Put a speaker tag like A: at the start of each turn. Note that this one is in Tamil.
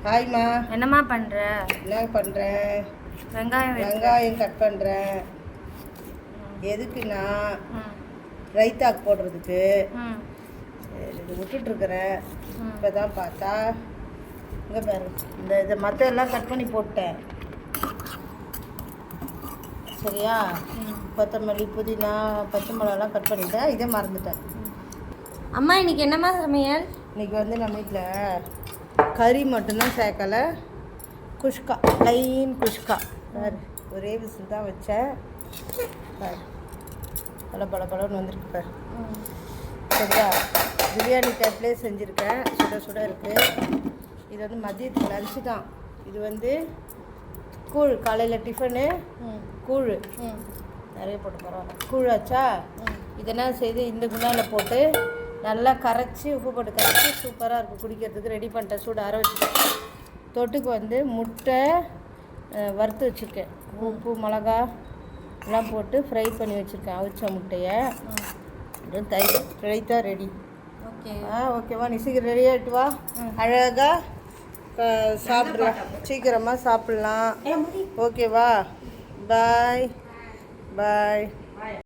A: ஹாய்மா.
B: என்னம்மா பண்ணுற?
A: என்ன பண்ணுறேன்?
B: வெங்காயம்
A: கட் பண்ணுறேன். எதுக்குன்னா ரைத்தாக்கு போடுறதுக்கு. சரி, இது விட்டுட்ருக்குறேன். இப்போ தான் பார்த்தா இங்கே பாரு, இதை மற்ற எல்லாம் கட் பண்ணி போட்டேன். சரியா? கொத்தமல்லி, புதினா, பச்சை மிளகாலாம் கட் பண்ணிட்டேன். இதே மறந்துட்டேன்.
B: அம்மா இன்னைக்கு என்னம்மா சமையல்?
A: இன்றைக்கி வந்து நம்ம வீட்டில் கறி மட்டும்தான் சேர்க்கலை, குஷ்கா, ப்ளைன் குஷ்கா. பாரு, ஒரே விசில் தான் வச்சேன். பாரு, பலன்னு வந்துருக்கு பாரு. சரியா? பிரியாணி டைப்லேயே செஞ்சுருக்கேன். சுட சுட இருக்குது. இது வந்து மதியத்துக்கு லன்ச்சு தான். இது வந்து கூழ், காலையில் டிஃபனு கூழ் நிறைய போட்டு பரவாயில்ல. கூழ் ஆச்சா? இதெல்லாம் செய்து இந்த குண்டானில் போட்டு நல்லா கரைச்சி, உப்பு போட்டு கரைச்சி சூப்பராக இருக்கும். குடிக்கிறதுக்கு ரெடி பண்ணிட்டேன். சூடு ஆற வச்சுருக்கேன். தொட்டுக்கு வந்து முட்டை வறுத்து வச்சுருக்கேன். உப்பு, மிளகா எல்லாம் போட்டு ஃப்ரை பண்ணி வச்சுருக்கேன். அவிச்ச முட்டையை தயிர் ரைத்தா ரெடி.
B: ஓகே.
A: ஓகேவா? நீ சீக்கிரம் ரெடி ஆகிட்டு வா. அழகாக சாப்பிடலாம், சீக்கிரமாக சாப்பிட்லாம். ஓகேவா? பாய் பாய்.